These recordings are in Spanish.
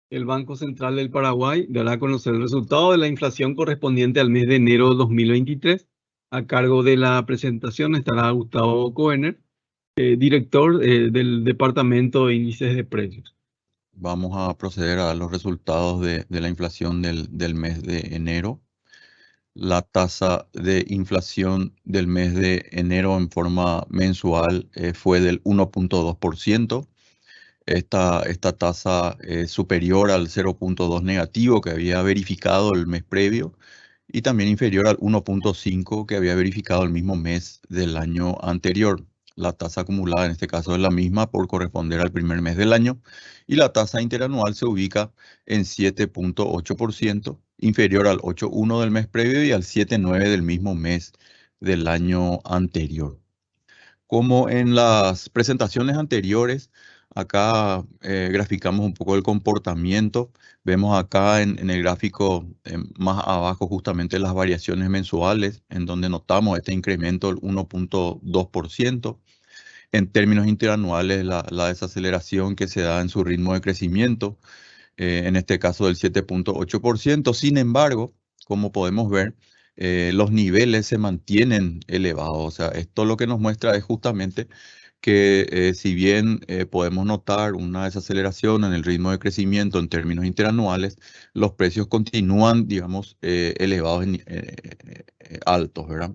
El Banco Central del Paraguay dará a conocer el resultado de la inflación correspondiente al mes de enero de 2023. A cargo de la presentación estará Gustavo Koener, director del Departamento de Índices de Precios. Vamos a proceder a los resultados de la inflación del mes de enero. La tasa de inflación del mes de enero en forma mensual fue del 1,2%. Esta tasa es superior al 0,2 negativo que había verificado el mes previo y también inferior al 1,5 que había verificado el mismo mes del año anterior. La tasa acumulada en este caso es la misma por corresponder al primer mes del año y la tasa interanual se ubica en 7,8%, inferior al 8,1 del mes previo y al 7,9 del mismo mes del año anterior. Como en las presentaciones anteriores, acá graficamos un poco el comportamiento. Vemos acá en el gráfico más abajo justamente las variaciones mensuales, en donde notamos este incremento del 1,2%. En términos interanuales, la desaceleración que se da en su ritmo de crecimiento, en este caso del 7,8%. Sin embargo, como podemos ver, los niveles se mantienen elevados. O sea, esto lo que nos muestra es justamente que si bien podemos notar una desaceleración en el ritmo de crecimiento en términos interanuales, los precios continúan, digamos, elevados, altos, ¿verdad?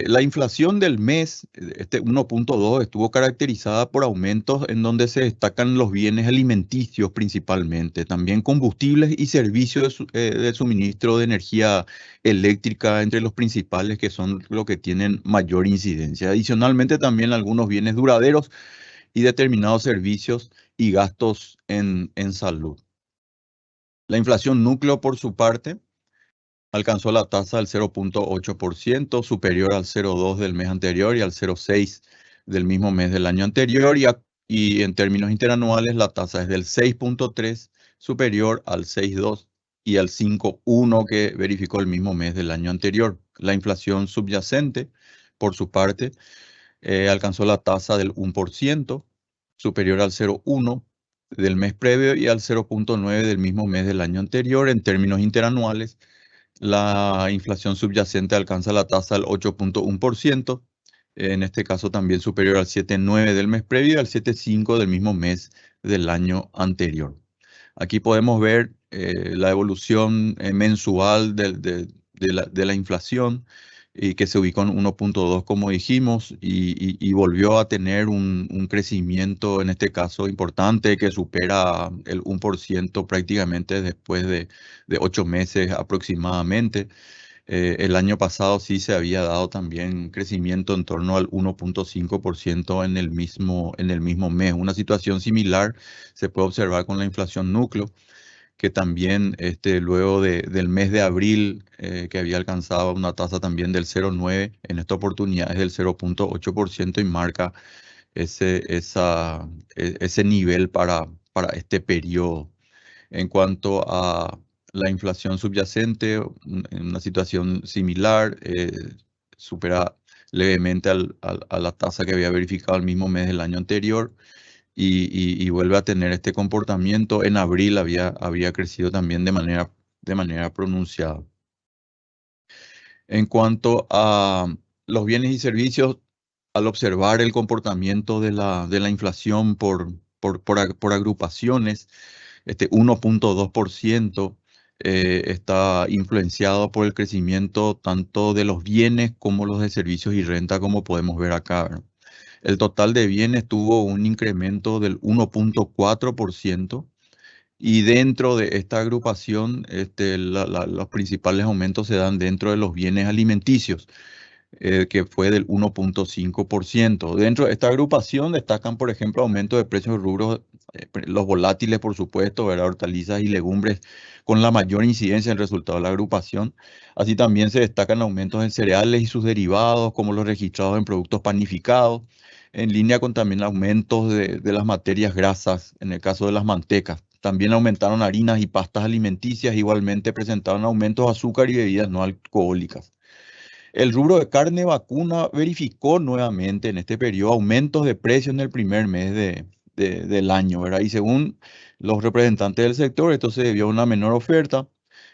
La inflación del mes, este 1,2, estuvo caracterizada por aumentos en donde se destacan los bienes alimenticios principalmente, también combustibles y servicios de suministro de energía eléctrica entre los principales que son los que tienen mayor incidencia. Adicionalmente también algunos bienes duraderos y determinados servicios y gastos en salud. La inflación núcleo, por su parte, alcanzó la tasa del 0,8%, superior al 0,2 del mes anterior y al 0,6 del mismo mes del año anterior. Y en términos interanuales, la tasa es del 6,3, superior al 6,2 y al 5,1 que verificó el mismo mes del año anterior. La inflación subyacente, por su parte, alcanzó la tasa del 1%, superior al 0,1 del mes previo y al 0,9 del mismo mes del año anterior. En términos interanuales, la inflación subyacente alcanza la tasa del 8,1%, en este caso también superior al 7,9 del mes previo y al 7,5 del mismo mes del año anterior. Aquí podemos ver la evolución mensual de la inflación y que se ubicó en 1,2 como dijimos y volvió a tener un crecimiento en este caso importante que supera el 1% prácticamente después de 8 meses aproximadamente. El año pasado sí se había dado también crecimiento en torno al 1,5% en el mismo mes. Una situación similar se puede observar con la inflación núcleo, que también luego del mes de abril, que había alcanzado una tasa también del 0,9, en esta oportunidad es del 0,8% y marca ese nivel para este periodo. En cuanto a la inflación subyacente, en una situación similar, supera levemente a la tasa que había verificado el mismo mes del año anterior y vuelve a tener este comportamiento. En abril había crecido también de manera pronunciada. En cuanto a los bienes y servicios, al observar el comportamiento de la inflación por agrupaciones, este 1,2% está influenciado por el crecimiento tanto de los bienes como los de servicios y renta, como podemos ver acá, ¿verdad? El total de bienes tuvo un incremento del 1,4% y dentro de esta agrupación los principales aumentos se dan dentro de los bienes alimenticios, que fue del 1,5%. Dentro de esta agrupación destacan, por ejemplo, aumentos de precios de rubros, los volátiles, por supuesto, ¿verdad? Hortalizas y legumbres, con la mayor incidencia en el resultado de la agrupación. Así también se destacan aumentos en cereales y sus derivados, como los registrados en productos panificados, en línea con también aumentos de las materias grasas, en el caso de las mantecas. También aumentaron harinas y pastas alimenticias, igualmente presentaron aumentos de azúcar y bebidas no alcohólicas. El rubro de carne vacuna verificó nuevamente en este periodo aumentos de precios en el primer mes del año, ¿verdad? Y según los representantes del sector, esto se debió a una menor oferta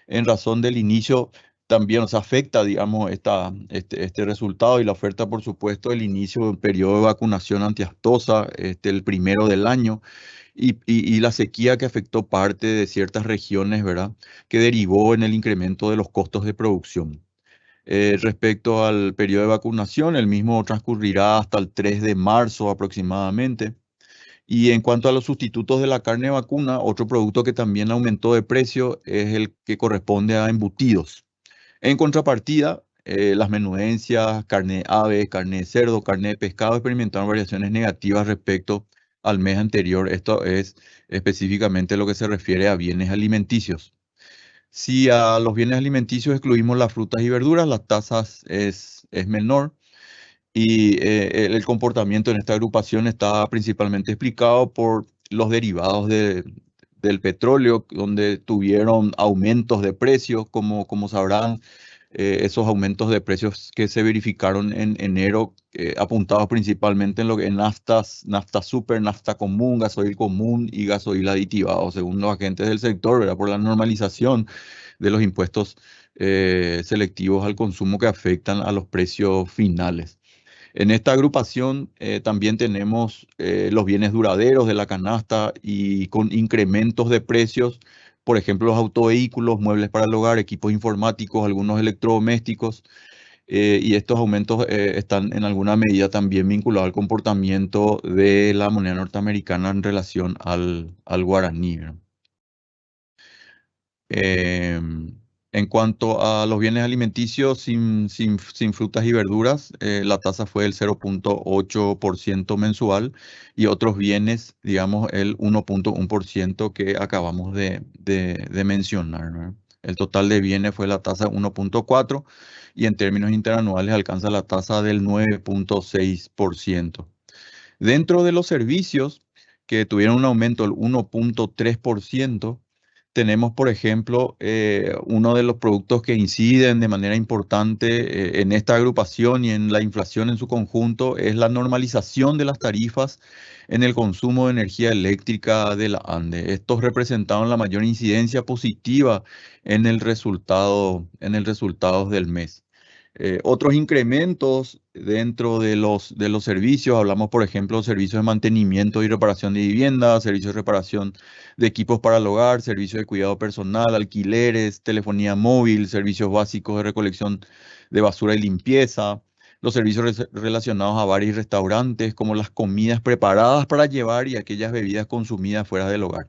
en razón del inicio. También nos afecta, digamos, este resultado y la oferta, por supuesto, el inicio del periodo de vacunación antiaftosa, el primero del año, y la sequía que afectó parte de ciertas regiones, ¿verdad? Que derivó en el incremento de los costos de producción. Respecto al periodo de vacunación, el mismo transcurrirá hasta el 3 de marzo aproximadamente. Y en cuanto a los sustitutos de la carne vacuna, otro producto que también aumentó de precio es el que corresponde a embutidos. En contrapartida, las menudencias, carne de ave, carne de cerdo, carne de pescado experimentaron variaciones negativas respecto al mes anterior. Esto es específicamente lo que se refiere a bienes alimenticios. Si a los bienes alimenticios excluimos las frutas y verduras, las tasas es menor y el comportamiento en esta agrupación está principalmente explicado por los derivados del petróleo, donde tuvieron aumentos de precios, como sabrán, esos aumentos de precios que se verificaron en enero, apuntados principalmente en lo que en naftas, nafta super, nafta común y gasoil aditivado, según los agentes del sector, ¿verdad? Por la normalización de los impuestos selectivos al consumo que afectan a los precios finales. En esta agrupación también tenemos los bienes duraderos de la canasta y con incrementos de precios, por ejemplo, los autovehículos, muebles para el hogar, equipos informáticos, algunos electrodomésticos, y estos aumentos están en alguna medida también vinculados al comportamiento de la moneda norteamericana en relación al guaraní, ¿verdad? En cuanto a los bienes alimenticios sin frutas y verduras, la tasa fue el 0,8% mensual y otros bienes, digamos, el 1,1% que acabamos de mencionar, ¿no? El total de bienes fue la tasa 1,4 y en términos interanuales alcanza la tasa del 9,6%. Dentro de los servicios que tuvieron un aumento del 1,3%, tenemos, por ejemplo, uno de los productos que inciden de manera importante en esta agrupación y en la inflación en su conjunto es la normalización de las tarifas en el consumo de energía eléctrica de la ANDE. Estos representaron la mayor incidencia positiva en el resultado del mes. Otros incrementos dentro de los servicios, hablamos por ejemplo servicios de mantenimiento y reparación de viviendas, servicios de reparación de equipos para el hogar, servicios de cuidado personal, alquileres, telefonía móvil, servicios básicos de recolección de basura y limpieza, los servicios relacionados a bares y restaurantes, como las comidas preparadas para llevar y aquellas bebidas consumidas fuera del hogar.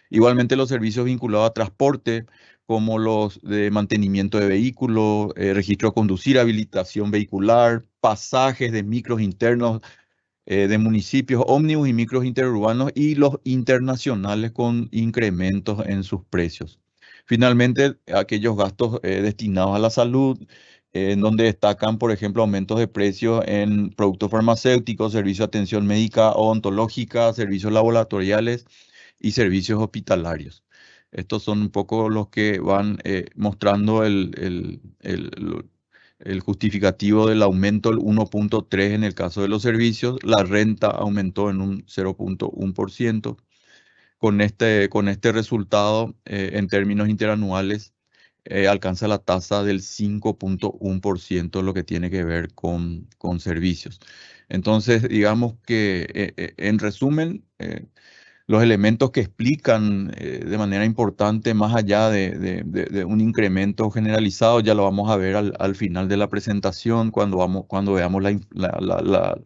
Igualmente los servicios vinculados a transporte, como los de mantenimiento de vehículos, registro de conducir, habilitación vehicular, pasajes de micros internos de municipios, ómnibus y micros interurbanos y los internacionales con incrementos en sus precios. Finalmente, aquellos gastos destinados a la salud, en donde destacan, por ejemplo, aumentos de precios en productos farmacéuticos, servicios de atención médica odontológica, servicios laboratoriales y servicios hospitalarios. Estos son un poco los que van mostrando el justificativo del aumento del 1,3 en el caso de los servicios. La renta aumentó en un 0,1%. Con este resultado, en términos interanuales, alcanza la tasa del 5,1%, lo que tiene que ver con servicios. Entonces, digamos que en resumen, los elementos que explican de manera importante, más allá de un incremento generalizado, ya lo vamos a ver al final de la presentación, cuando veamos la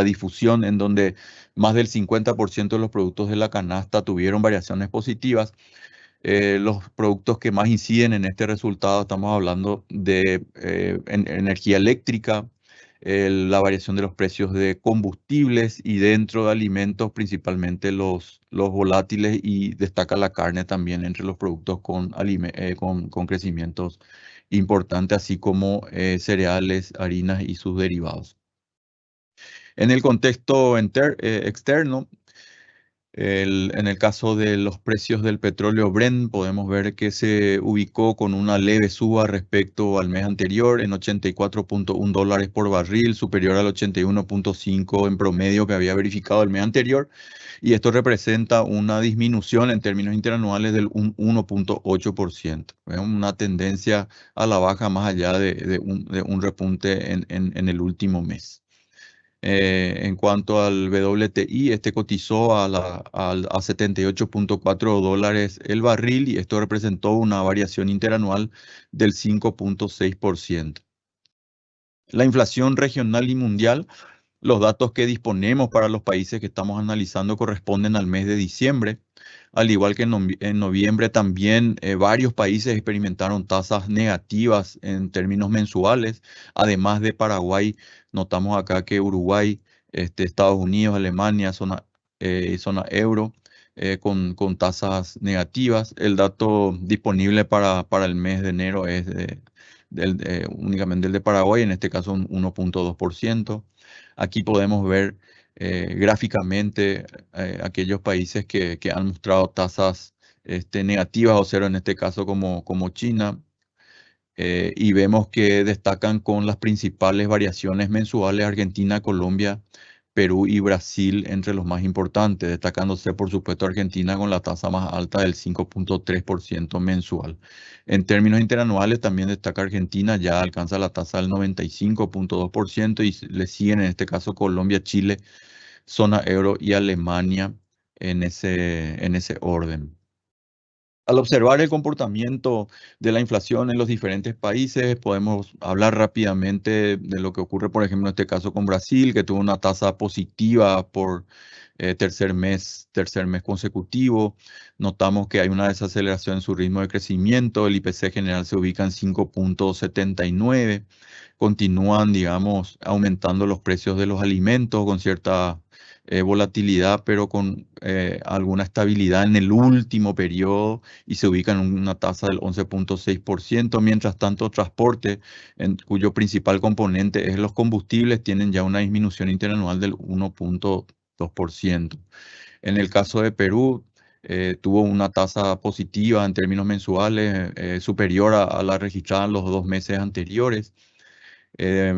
difusión, en donde más del 50% de los productos de la canasta tuvieron variaciones positivas. Los productos que más inciden en este resultado, estamos hablando de energía eléctrica, la variación de los precios de combustibles y dentro de alimentos principalmente los volátiles, y destaca la carne también entre los productos con crecimientos importantes, así como cereales, harinas y sus derivados. En el contexto externo, En el caso de los precios del petróleo Brent, podemos ver que se ubicó con una leve suba respecto al mes anterior en 84.1 dólares por barril, superior al 81.5 en promedio que había verificado el mes anterior. Y esto representa una disminución en términos interanuales del 1.8%. Es una tendencia a la baja más allá de un repunte en el último mes. En cuanto al WTI, este cotizó a 78.4 dólares el barril y esto representó una variación interanual del 5.6%. La inflación regional y mundial, los datos que disponemos para los países que estamos analizando corresponden al mes de diciembre. Al igual que en noviembre también varios países experimentaron tasas negativas en términos mensuales. Además de Paraguay, notamos acá que Uruguay, Estados Unidos, Alemania, zona euro, con tasas negativas. El dato disponible para el mes de enero es únicamente el de Paraguay, en este caso un 1.2%. Aquí podemos ver gráficamente aquellos países que han mostrado tasas negativas o cero en este caso como China. Y vemos que destacan con las principales variaciones mensuales Argentina, Colombia, Perú y Brasil entre los más importantes, destacándose por supuesto Argentina con la tasa más alta del 5.3% mensual. En términos interanuales también destaca Argentina, ya alcanza la tasa del 95.2% y le siguen en este caso Colombia, Chile, zona euro y Alemania en ese orden. Al observar el comportamiento de la inflación en los diferentes países, podemos hablar rápidamente de lo que ocurre, por ejemplo, en este caso con Brasil, que tuvo una tasa positiva por tercer mes consecutivo. Notamos que hay una desaceleración en su ritmo de crecimiento. El IPC general se ubica en 5.79. Continúan, digamos, aumentando los precios de los alimentos con cierta volatilidad, pero con alguna estabilidad en el último periodo y se ubica en una tasa del 11.6%. Mientras tanto, transporte, cuyo principal componente es los combustibles, tienen ya una disminución interanual del 1.2%. En el caso de Perú, tuvo una tasa positiva en términos mensuales superior a la registrada en los 2 meses anteriores. eh,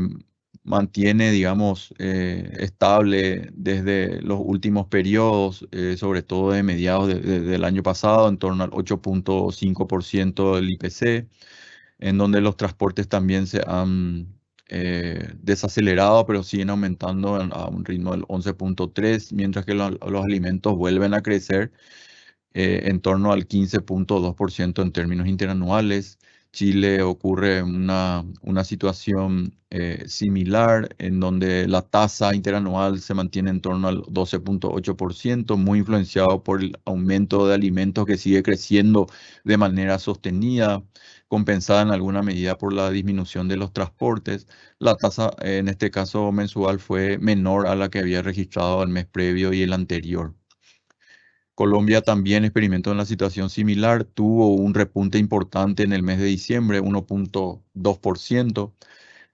Mantiene, digamos, estable desde los últimos periodos, sobre todo de mediados del año pasado, en torno al 8.5% del IPC, en donde los transportes también se han desacelerado, pero siguen aumentando a un ritmo del 11.3%, mientras que los alimentos vuelven a crecer en torno al 15.2% en términos interanuales. Chile ocurre una situación similar en donde la tasa interanual se mantiene en torno al 12.8%, muy influenciado por el aumento de alimentos que sigue creciendo de manera sostenida, compensada en alguna medida por la disminución de los transportes. La tasa en este caso mensual fue menor a la que había registrado el mes previo y el anterior. Colombia también experimentó una situación similar, tuvo un repunte importante en el mes de diciembre, 1.2%.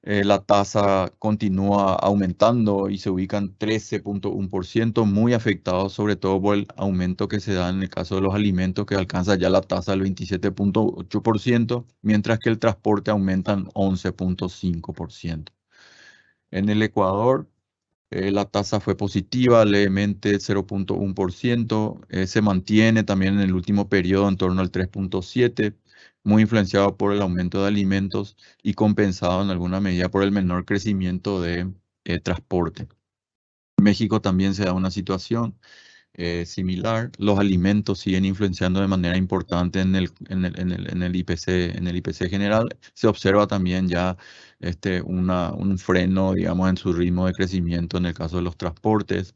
La tasa continúa aumentando y se ubica en 13.1%, muy afectado sobre todo por el aumento que se da en el caso de los alimentos, que alcanza ya la tasa del 27.8%, mientras que el transporte aumenta en 11.5%. En el Ecuador, la tasa fue positiva, levemente 0.1%. Se mantiene también en el último periodo en torno al 3.7%, muy influenciado por el aumento de alimentos y compensado en alguna medida por el menor crecimiento de transporte. En México también se da una situación similar. Los alimentos siguen influenciando de manera importante en el IPC general. Se observa también ya un freno, digamos, en su ritmo de crecimiento en el caso de los transportes.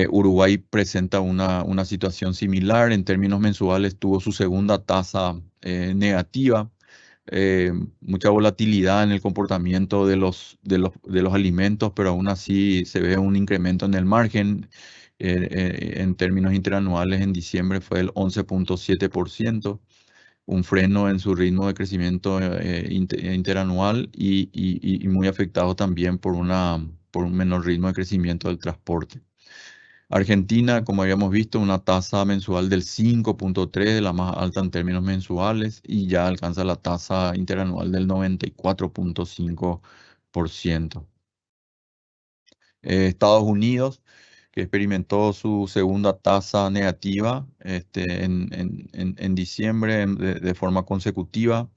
Uruguay presenta una situación similar. En términos mensuales tuvo su segunda tasa negativa. Mucha volatilidad en el comportamiento de los alimentos, pero aún así se ve un incremento en el margen. En términos interanuales, en diciembre fue el 11.7%, un freno en su ritmo de crecimiento interanual y muy afectado también por un menor ritmo de crecimiento del transporte. Argentina, como habíamos visto, una tasa mensual del 5.3, la más alta en términos mensuales, y ya alcanza la tasa interanual del 94.5%. Estados Unidos, que experimentó su segunda tasa negativa en diciembre de forma consecutiva,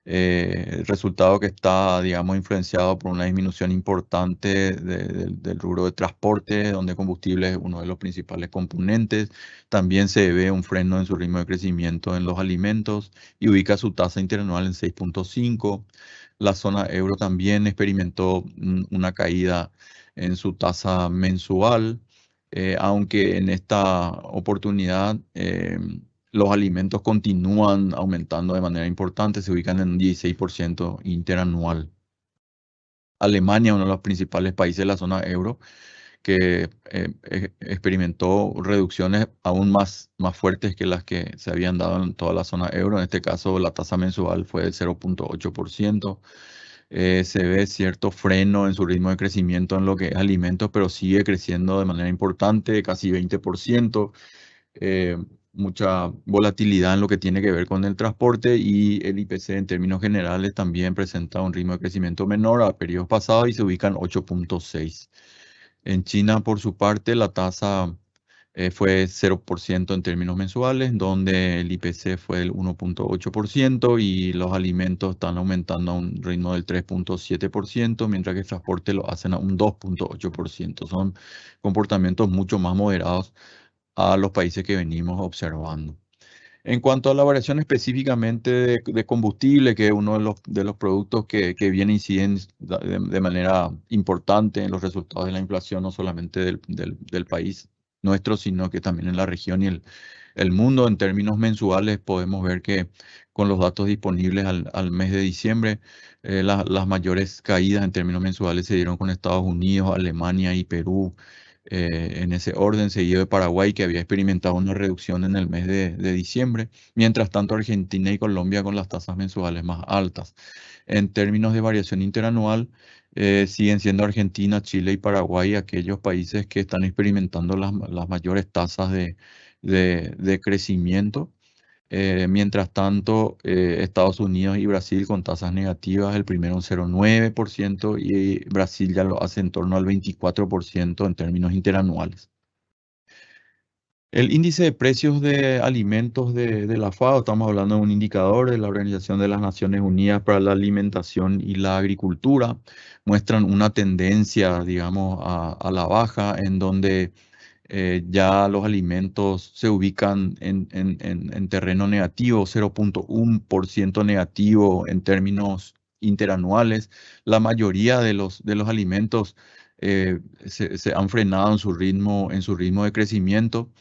resultado que está, digamos, influenciado por una disminución importante del rubro de transporte, donde combustible es uno de los principales componentes. También se ve un freno en su ritmo de crecimiento en los alimentos y ubica su tasa interanual en 6.5. La zona euro también experimentó una caída en su tasa mensual, aunque en esta oportunidad los alimentos continúan aumentando de manera importante, se ubican en un 16% interanual. Alemania, uno de los principales países de la zona euro, que experimentó reducciones aún más fuertes que las que se habían dado en toda la zona euro. En este caso, la tasa mensual fue del 0.8%. Se ve cierto freno en su ritmo de crecimiento en lo que es alimentos, pero sigue creciendo de manera importante, casi 20%. eh, Mucha volatilidad en lo que tiene que ver con el transporte, y el IPC en términos generales también presenta un ritmo de crecimiento menor a periodos pasados y se ubica en 8.6. En China, por su parte, la tasa fue 0% en términos mensuales, donde el IPC fue el 1.8% y los alimentos están aumentando a un ritmo del 3.7%, mientras que el transporte lo hacen a un 2.8%. Son comportamientos mucho más moderados a los países que venimos observando. En cuanto a la variación específicamente de combustible, que es uno de los productos que viene inciden de manera importante en los resultados de la inflación, no solamente del país nuestro, sino que también en la región y el mundo. En términos mensuales, podemos ver que con los datos disponibles al mes de diciembre, las mayores caídas en términos mensuales se dieron con Estados Unidos, Alemania y Perú, en ese orden, seguido de Paraguay, que había experimentado una reducción en el mes de diciembre. Mientras tanto, Argentina y Colombia con las tasas mensuales más altas. En términos de variación interanual, siguen siendo Argentina, Chile y Paraguay aquellos países que están experimentando las mayores tasas de crecimiento. Mientras tanto, Estados Unidos y Brasil con tasas negativas, el primero un 0,9% y Brasil ya lo hace en torno al 24% en términos interanuales. El índice de precios de alimentos de la FAO, estamos hablando de un indicador de la Organización de las Naciones Unidas para la Alimentación y la Agricultura, muestran una tendencia, digamos, a la baja, en donde ya los alimentos se ubican en terreno negativo, 0.1% negativo en términos interanuales. La mayoría de los alimentos se han frenado en su ritmo de crecimiento,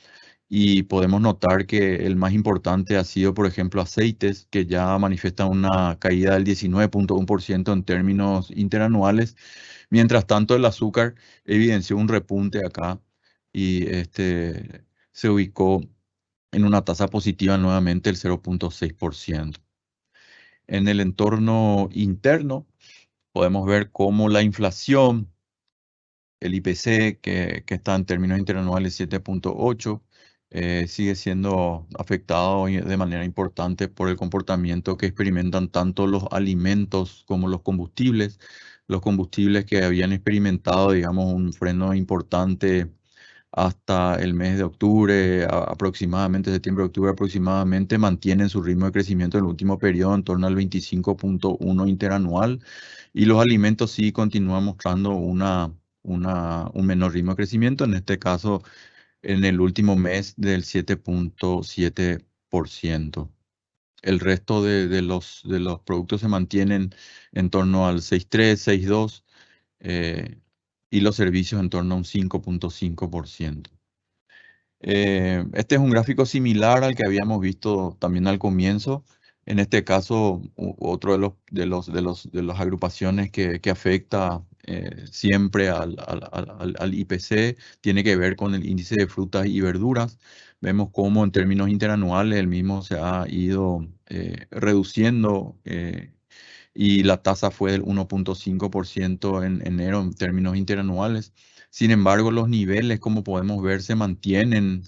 y podemos notar que el más importante ha sido, por ejemplo, aceites, que ya manifiestan una caída del 19.1% en términos interanuales. Mientras tanto, el azúcar evidenció un repunte acá y se ubicó en una tasa positiva nuevamente, el 0.6%. En el entorno interno, podemos ver cómo la inflación, el IPC, que está en términos interanuales 7.8, sigue siendo afectado de manera importante por el comportamiento que experimentan tanto los alimentos como los combustibles. Los combustibles que habían experimentado, digamos, un freno importante hasta el mes de octubre, aproximadamente, septiembre-octubre aproximadamente, mantienen su ritmo de crecimiento en el último periodo en torno al 25.1 interanual, y los alimentos sí continúan mostrando un menor ritmo de crecimiento, en este caso en el último mes del 7.7%. El resto de los productos se mantienen en torno al 6.3, 6.2, y los servicios en torno a un 5.5%. Este es un gráfico similar al que habíamos visto también al comienzo. En este caso, otro de las agrupaciones que afecta siempre al IPC tiene que ver con el índice de frutas y verduras. Vemos cómo en términos interanuales el mismo se ha ido reduciendo, y la tasa fue del 1.5% en enero en términos interanuales. Sin embargo, los niveles, como podemos ver, se mantienen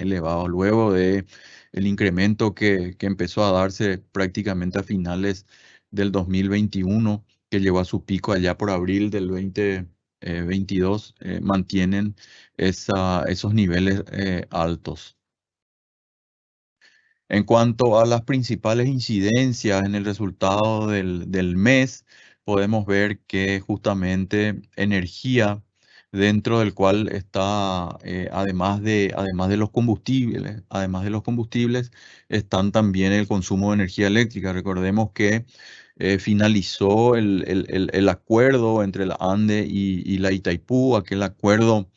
elevados luego de el incremento que empezó a darse prácticamente a finales del 2021, que llegó a su pico allá por abril del 2022, mantienen esos niveles altos. En cuanto a las principales incidencias en el resultado del mes, podemos ver que justamente energía, dentro del cual está, además de los combustibles, están también el consumo de energía eléctrica. Recordemos que finalizó el acuerdo entre la ANDE y la Itaipú. Aquel acuerdo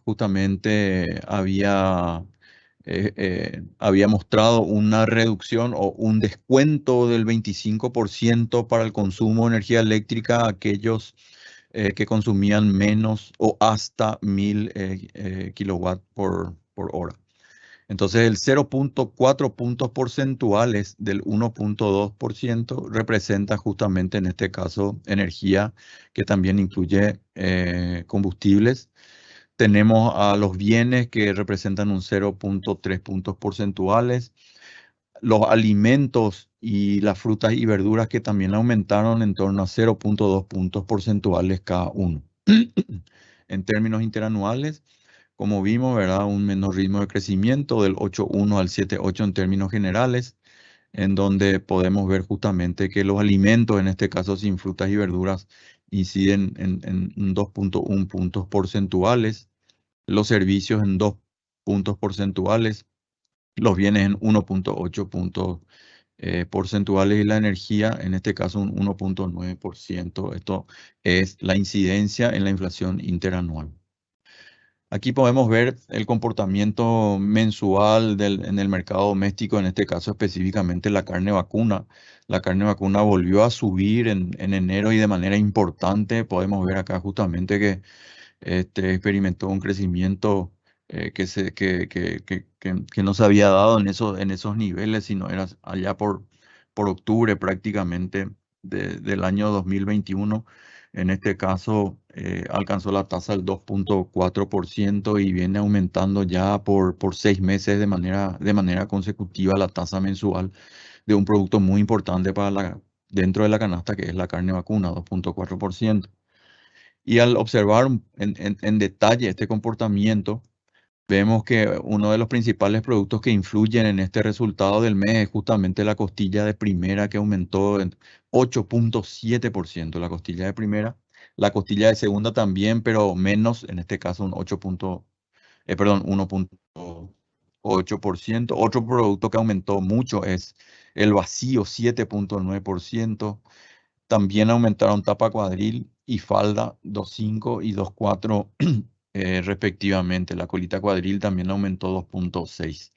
justamente había mostrado una reducción o un descuento del 25% para el consumo de energía eléctrica a aquellos que consumían menos o hasta 1000 kilowatts por hora. Entonces, el 0.4 puntos porcentuales del 1.2% representa justamente en este caso energía, que también incluye combustibles. Tenemos a los bienes que representan un 0.3 puntos porcentuales, los alimentos y las frutas y verduras que también aumentaron en torno a 0.2 puntos porcentuales cada uno. En términos interanuales, como vimos, ¿verdad? Un menor ritmo de crecimiento del 8.1 al 7.8 en términos generales, en donde podemos ver justamente que los alimentos, en este caso sin frutas y verduras, inciden en 2.1 puntos porcentuales, los servicios en 2 puntos porcentuales, los bienes en 1.8 puntos porcentuales y la energía, en este caso un 1.9%. Esto es la incidencia en la inflación interanual. Aquí podemos ver el comportamiento mensual en el mercado doméstico, en este caso específicamente la carne vacuna. La carne vacuna volvió a subir en enero y de manera importante. Podemos ver acá justamente que experimentó un crecimiento que no se había dado en esos niveles, sino era allá por octubre prácticamente del año 2021. En este caso, alcanzó la tasa del 2.4% y viene aumentando ya por 6 meses de manera consecutiva la tasa mensual de un producto muy importante dentro de la canasta, que es la carne vacuna, 2.4%. Y al observar en detalle este comportamiento, vemos que uno de los principales productos que influyen en este resultado del mes es justamente la costilla de primera, que aumentó en 8.7%, la costilla de primera. La costilla de segunda también, pero menos, en este caso un 1.8%. Otro producto que aumentó mucho es el vacío, 7.9%. También aumentaron tapa cuadril y falda 2.5 y 2.4 respectivamente. La colita cuadril también aumentó 2.6.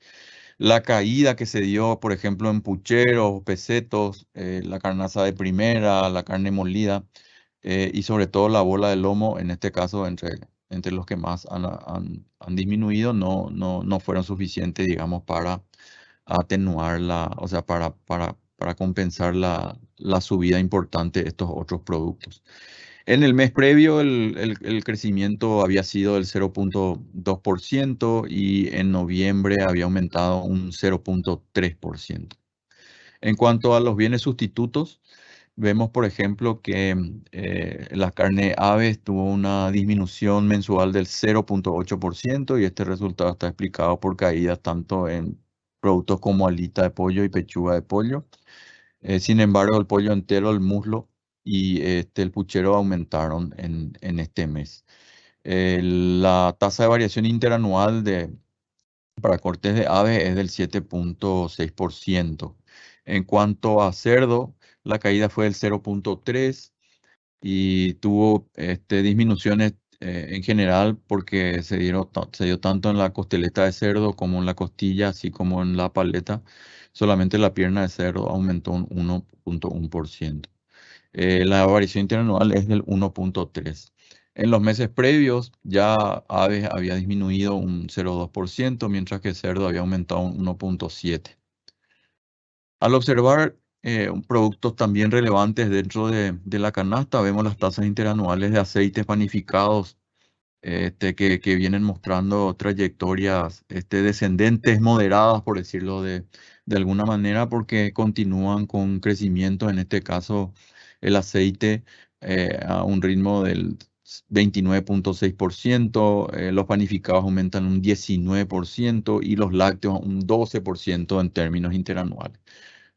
La caída que se dio, por ejemplo, en pucheros, pesetos, la carnaza de primera, la carne molida y sobre todo la bola de lomo, en este caso entre los que más han disminuido, no fueron suficientes, digamos, para atenuar o sea, para compensar la subida importante de estos otros productos. En el mes previo el crecimiento había sido del 0.2% y en noviembre había aumentado un 0.3%. En cuanto a los bienes sustitutos, vemos, por ejemplo, que la carne aves tuvo una disminución mensual del 0.8% y este resultado está explicado por caídas tanto en productos como alita de pollo y pechuga de pollo. Sin embargo, el pollo entero, el muslo y el puchero aumentaron en este mes. La tasa de variación interanual para cortes de aves es del 7.6%. En cuanto a cerdo, la caída fue del 0.3% y tuvo disminuciones en general porque se dio tanto en la costeleta de cerdo como en la costilla, así como en la paleta. Solamente la pierna de cerdo aumentó un 1.1%. La variación interanual es del 1.3%. En los meses previos ya aves había disminuido un 0.2%, mientras que cerdo había aumentado un 1.7%. Al observar productos también relevantes dentro de la canasta. Vemos las tasas interanuales de aceites panificados que vienen mostrando trayectorias descendentes moderadas, por decirlo de alguna manera, porque continúan con crecimiento, en este caso el aceite a un ritmo del 29,6%, los panificados aumentan un 19% y los lácteos un 12% en términos interanuales.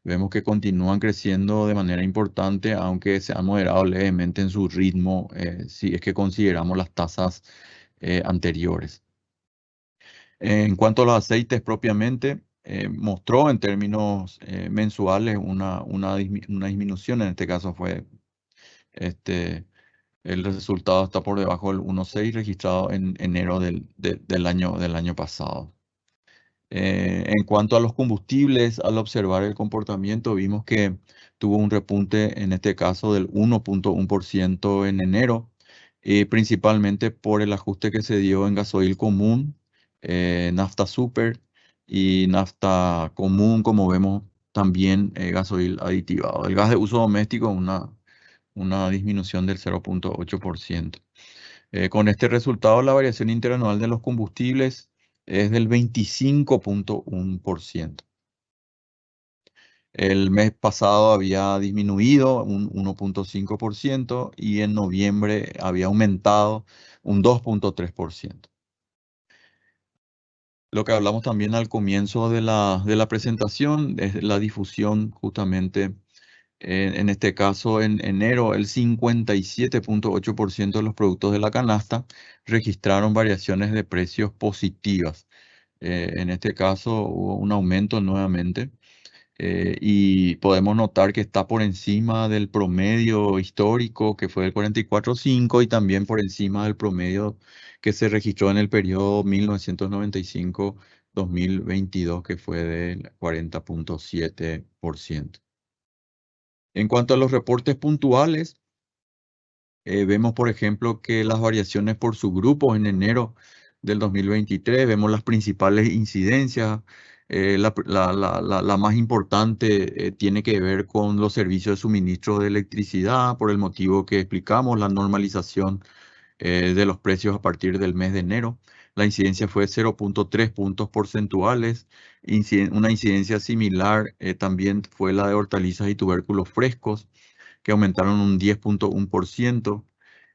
Vemos que continúan creciendo de manera importante, aunque se han moderado levemente en su ritmo, si es que consideramos las tasas anteriores. En cuanto a los aceites propiamente, mostró en términos mensuales una disminución. En este caso fue el resultado está por debajo del 1,6 registrado en enero del año pasado. En cuanto a los combustibles, al observar el comportamiento, vimos que tuvo un repunte, en este caso, del 1,1% en enero, principalmente por el ajuste que se dio en gasoil común, nafta super y nafta común, como vemos también gasoil aditivado. El gas de uso doméstico, una disminución del 0,8%. Con este resultado, la variación interanual de los combustibles es del 25,1%. El mes pasado había disminuido un 1,5% y en noviembre había aumentado un 2,3%. Lo que hablamos también al comienzo de la presentación es la difusión justamente. En este caso, en enero, el 57,8% de los productos de la canasta registraron variaciones de precios positivas. En este caso, hubo un aumento nuevamente y podemos notar que está por encima del promedio histórico, que fue del 44,5, y también por encima del promedio que se registró en el periodo 1995-2022, que fue del 40,7%. En cuanto a los reportes puntuales, vemos, por ejemplo, que las variaciones por subgrupos en enero del 2023, vemos las principales incidencias. La más importante tiene que ver con los servicios de suministro de electricidad, por el motivo que explicamos, la normalización de los precios a partir del mes de enero. La incidencia fue 0,3 puntos porcentuales. Una incidencia similar también fue la de hortalizas y tubérculos frescos, que aumentaron un 10,1%.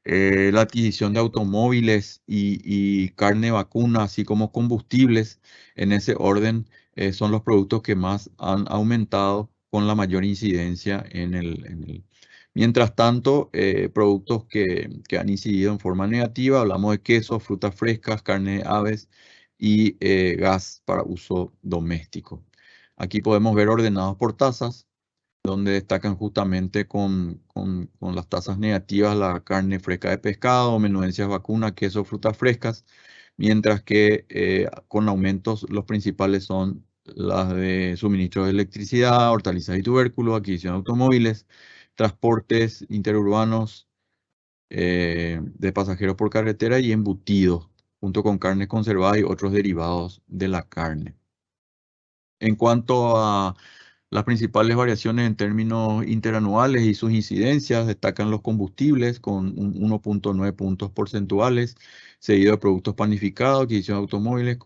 La adquisición de automóviles y carne vacuna, así como combustibles, en ese orden, son los productos que más han aumentado con la mayor incidencia Mientras tanto, productos que han incidido en forma negativa, hablamos de quesos, frutas frescas, carne de aves y gas para uso doméstico. Aquí podemos ver ordenados por tasas, donde destacan justamente con las tasas negativas la carne fresca de pescado, menudencias vacunas, queso, frutas frescas, mientras que con aumentos los principales son las de suministro de electricidad, hortalizas y tubérculos, adquisición de automóviles, transportes interurbanos de pasajeros por carretera y embutidos, junto con carne conservada y otros derivados de la carne. En cuanto a las principales variaciones en términos interanuales y sus incidencias, destacan los combustibles con 1,9 puntos porcentuales, seguido de productos panificados, adquisición de automóviles,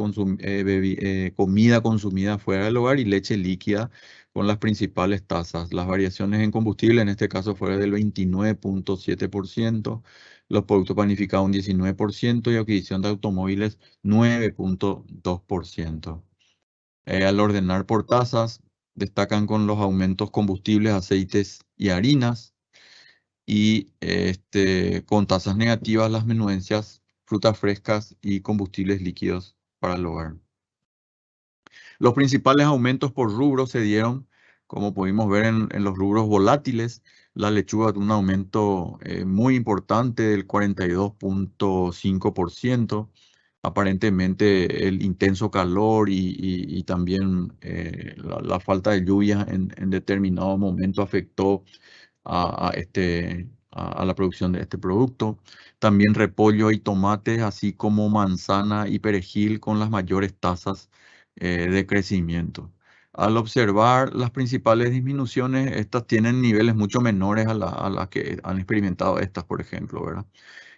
comida consumida fuera del hogar y leche líquida con las principales tasas. Las variaciones en combustible en este caso fueron del 29,7%, los productos panificados un 19% y adquisición de automóviles 9,2%. Al ordenar por tasas, destacan con los aumentos combustibles, aceites y harinas, y con tasas negativas las menudencias, frutas frescas y combustibles líquidos para el hogar. Los principales aumentos por rubro se dieron, como pudimos ver en los rubros volátiles. La lechuga tuvo un aumento muy importante del 42,5%. Aparentemente el intenso calor y también la falta de lluvia en determinado momento afectó a la producción de este producto. También repollo y tomate, así como manzana y perejil con las mayores tasas de crecimiento. al observar las principales disminuciones, estas tienen niveles mucho menores a las que han experimentado estas, por ejemplo, ¿verdad?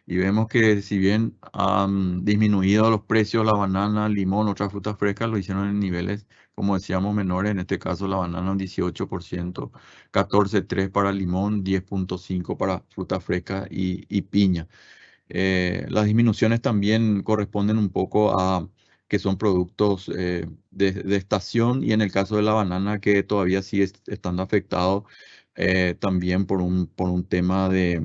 Y vemos que si bien han disminuido los precios, la banana, el limón, otras frutas frescas, lo hicieron en niveles, como decíamos, menores. En este caso, la banana un 18%, 14,3% para limón, 10,5% para fruta fresca y piña. Las disminuciones también corresponden un poco a que son productos de estación, y en el caso de la banana que todavía sigue estando afectado también por un tema de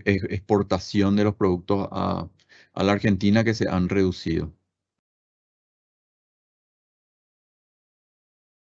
exportación de los productos a la Argentina que se han reducido.